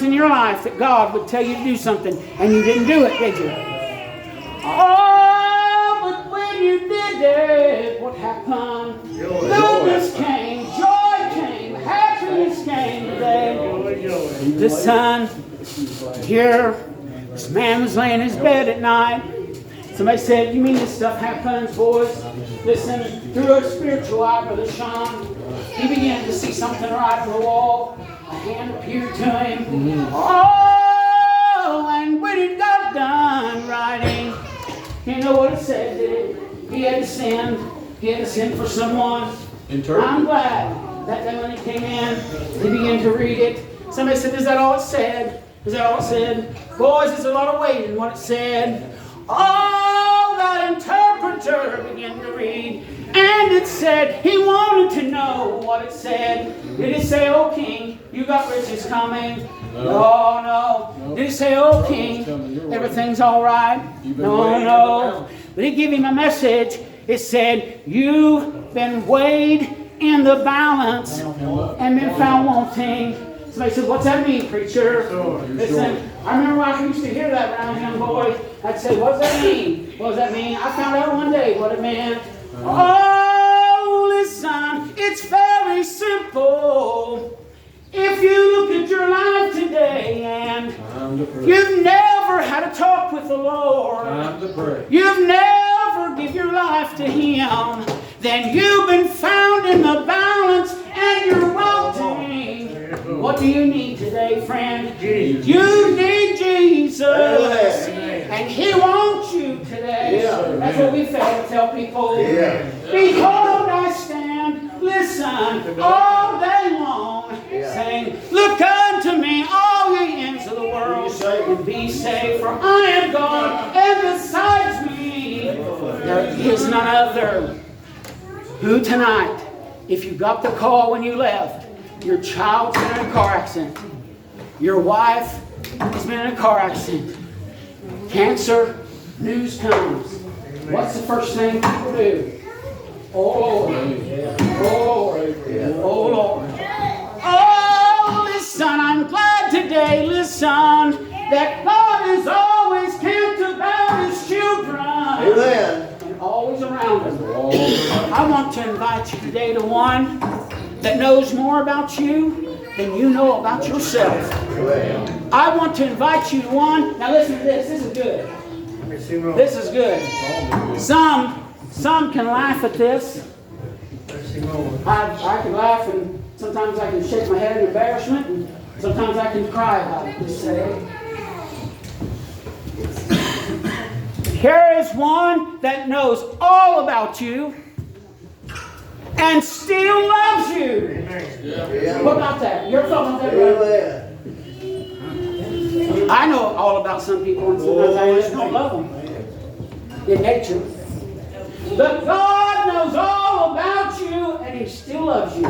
in your life that God would tell you to do something and you didn't do it, did you? Oh, but when you did it, what happened? Goodness came, joy came, happiness came today. Listen, here, this man was laying in his bed at night. Somebody said, you mean this stuff happens, boys? Listen, through a spiritual eye, Brother Sean, he began to see something right on the wall. A hand appeared to him. Oh, and when he got done writing, you know what it said, did it? He had to send. He had to send for someone. I'm glad that when he came in, he began to read it. Somebody said, is that all it said? Is that all it said? Boys, there's a lot of weight in what it said. Oh, that interpreter began to read. And it said, he wanted to know what it said. Did it say, oh king, you got riches coming? No. Did it say, oh king, everything's all right? No. But it gave him a message. It said, you've been weighed in the balance and been found wanting. Somebody said, what's that mean, preacher? Listen, I remember when I used to hear that when I was a young boy. I'd say, what does that mean? What does that mean? I found out one day what it meant. Oh, listen, it's very simple. If you look at your life today and you've never had a talk with the Lord, you've never given your life to Him, then you've been found in the balance and you're wanting. What do you need today, friend? Jesus. You need Jesus. And He wants you today. That's what we fail to tell people. Behold, I stand, listen, all day long, saying, look unto me, all ye ends of the world, and be saved, for I am God, and besides me, there is none other. Who tonight, if you got the call when you left, your child's been in a car accident, your wife has been in a car accident, cancer, news comes. What's the first thing people do? Oh Lord. Oh Lord. Oh Lord. Oh, listen, I'm glad today, listen, that God is always camped about His children. Amen. And always around them. I want to invite you today to one that knows more about you than you know about yourself. I want to invite you to one. Now listen to this. This is good. This is good. Some can laugh at this. I can laugh, and sometimes I can shake my head in embarrassment, and sometimes I can cry about it. Just say, here is one that knows all about you and still loves you. What about that? You ever thought about that, brother? I know all about some people, and sometimes I just don't love them in nature. But God knows all about you, and He still loves you.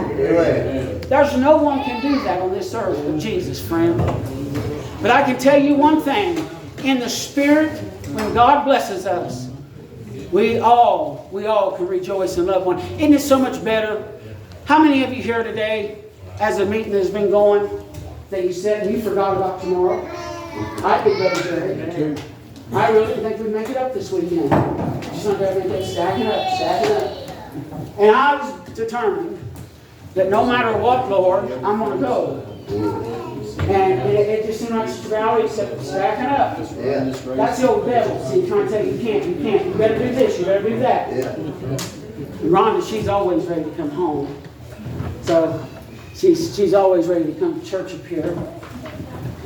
There's no one can do that on this earth but Jesus, friend. But I can tell you one thing. In the Spirit, when God blesses us, we all can rejoice and love one. Isn't it so much better? How many of you here today, as the meeting has been going, that you said you forgot about tomorrow? I did, Brother Jerry. I really didn't think we'd make it up this weekend. Just not every day, stacking up. And I was determined that no matter what, Lord, I'm going to go. And it just seemed like such a valley, except stacking up. That's the old devil. See, trying to tell you, you can't. You better do this, you better do that. Rhonda, she's always ready to come home. So she's always ready to come to church up here.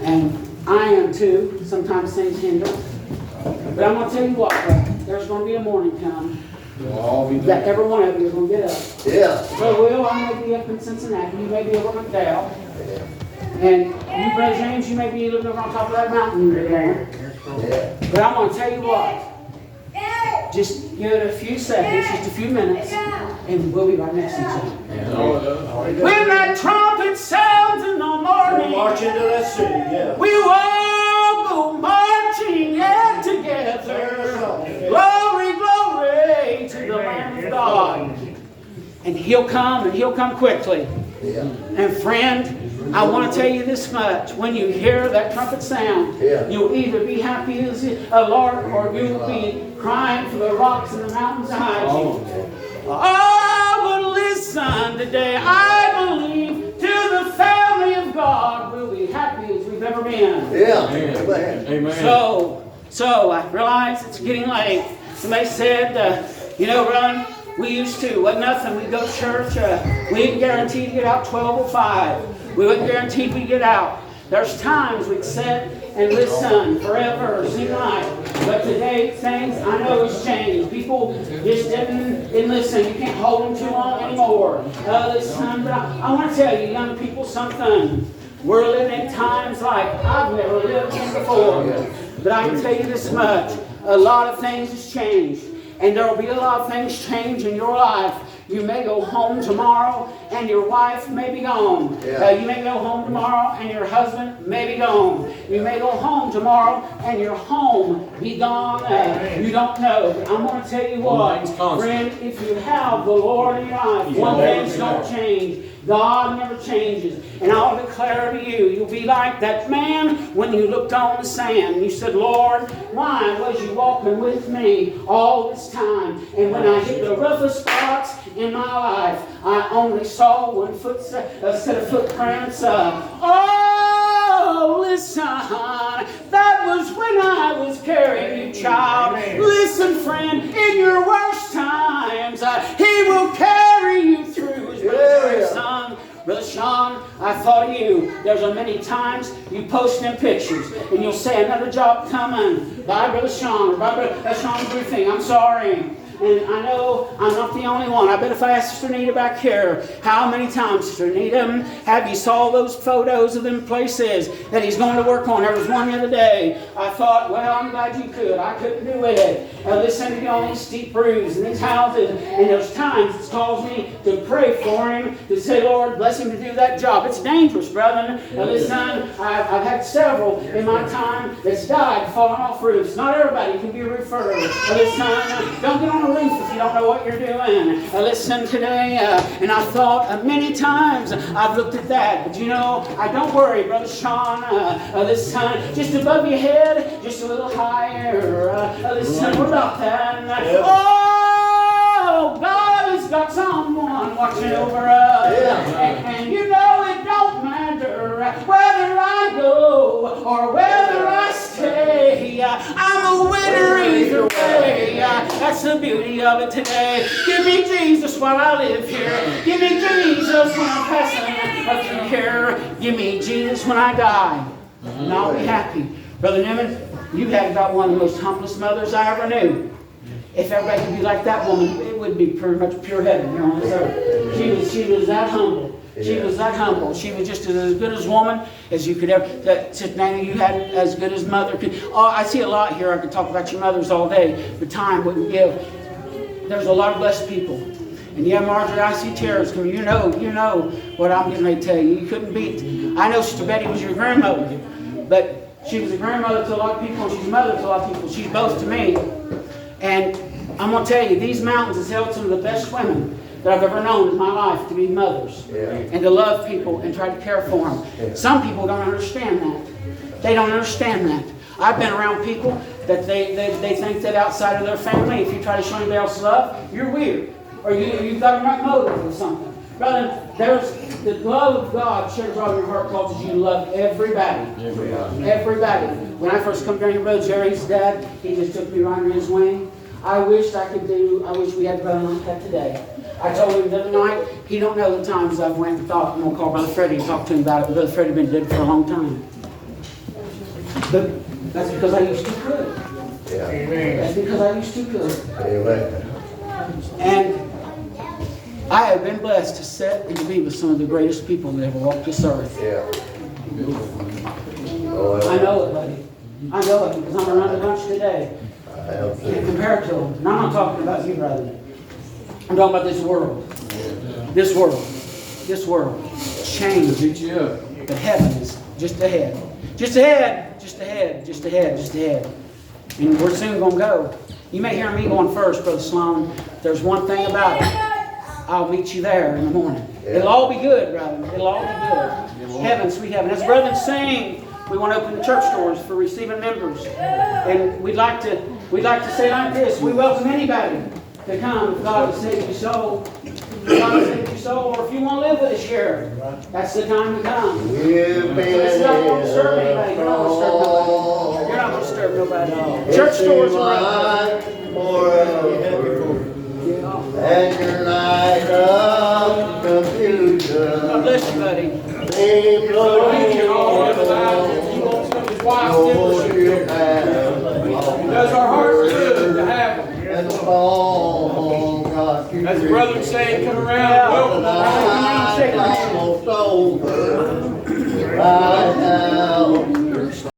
And I am too. Sometimes things hinder. But I'm going to tell you what, there's going to be a morning come that every one of you is going to get up. So Will, I may be up in Cincinnati. You may be over in McDowell. And you, Brother James, you may be living over on top of that mountain there. But I'm going to tell you what. Just give it a few seconds, just a few minutes, and we'll be right next to each other. When that trumpet sounds in the morning, We'll march into that city, we all go marching in together. Glory, glory to the Lamb of God. And He'll come, and He'll come quickly. And friend, I want to tell you this much. When you hear that trumpet sound, you'll either be happy as a lark or you'll be crying for the rocks and the mountains behind you. Oh, but listen today. I believe to the family of God we'll be happy as we've ever been. Yeah. Amen. Amen. So I realize it's getting late. Somebody said, you know, Ron, we used to. Wasn't nothing. We'd go to church. We didn't guarantee to get out 12:05. We wasn't guaranteed we'd get out. There's times we'd sit and listen forever or sing night. But today, things I know has changed. People just didn't listen. You can't hold them too long anymore. Listen, but I want to tell you, young people, something. We're living in times like I've never lived in before. But I can tell you this much. A lot of things has changed. And there will be a lot of things change in your life. You may go home tomorrow and your wife may be gone. You may go home tomorrow and your husband may be gone. You may go home tomorrow and your home be gone. You don't know. But I'm going to tell you what, friend, if you have the Lord in your life, one thing's don't change. God never changes. And I'll declare to you, you'll be like that man when you looked on the sand. You said, Lord, why was you walking with me all this time? And when I hit the roughest spots in my life, I only saw one set of footprints. Oh, listen, that was when I was carrying you, child. Listen, friend, in your worst times, He will carry you through. His military son. Brother Sean, I thought of you. There's a many times you post them pictures and you'll say another job coming. Bye, Brother Sean, or bye, Brother Sean Briefing. I'm sorry. And I know I'm not the only one. I bet if I asked Sister Nita back here, how many times, Sister Nita, have you saw those photos of them places that he's going to work on? There was one the other day. I thought, well, I'm glad you could. I couldn't do it. Listen to you on these steep roofs and these houses. And there's times it's caused me to pray for him, to say, Lord, bless him to do that job. It's dangerous, brother. Listen, I've had several in my time that's died falling off roofs. Not everybody can be a roofer. Listen, don't get on roof if you don't know what you're doing. Listen today, and I thought many times I've looked at that, but you know, I don't worry, Brother Sean. Listen, just above your head, just a little higher. Listen, what about that? Oh, God has got someone watching over us, and you know it don't matter whether I go or whether I stay. I'm a winner either way. That's the beauty of it today. Give me Jesus while I live here. Give me Jesus when I'm passing through here. Give me Jesus when I die. And I'll be happy. Brother Newman, you had about one of the most humblest mothers I ever knew. If everybody could be like that woman, it would be pretty much pure heaven here on this earth. She was that humble. She was that humble. She was just as good as woman as you could ever. Sister Nanny, you had as good as mother. Oh, I see a lot here. I could talk about your mothers all day, but time wouldn't give. There's a lot of blessed people. And yeah, Marjorie, I see tears coming. You know what I'm getting ready to tell you. You couldn't beat. I know Sister Betty was your grandmother, but she was a grandmother to a lot of people, and she's a mother to a lot of people. She's both to me. And I'm going to tell you, these mountains has held some of the best women that I've ever known in my life to be mothers. And to love people and try to care for them. Some people don't understand that. They don't understand that. I've been around people that they think that outside of their family, if you try to show anybody else love, you're weird. Or you've got a right motive or something. Brother, there's the love of God shares all your heart causes you to love everybody. Everybody. When I first come down here, Brother Jerry's dad, he just took me right in his wing. I wish we had a brother like that today. I told him the other night, he don't know the times I've went and thought, I'm going to call Brother Freddie and talk to him about it. Brother Freddie been dead for a long time. But that's because I used to could. That's because I used to could. And I have been blessed to sit and to be with some of the greatest people that ever walked this earth. I know it, buddy. I know it because I'm around a bunch today. Can't compare it to them. And I'm not talking about you, brother. I'm talking about this world. This world. This world. Change. But heaven is just ahead. Just ahead. Just ahead. Just ahead. Just ahead. And we're soon going to go. You may hear me going first, Brother Sloan. There's one thing about it. I'll meet you there in the morning. It'll all be good, brother. It'll all be good. Heaven, sweet heaven. As brethren sing, we want to open the church doors for receiving members. And we'd like to say like this. We welcome anybody to come if God has saved your soul. If God has saved your soul, or if you want to live with us here, that's the time to come. It's not going to disturb anybody. You're not going to disturb nobody. Church doors are open. And your night of confusion. God bless you, buddy. Does our hearts good to have them? And the song God you As the brother saying, come around, welcome. almost over.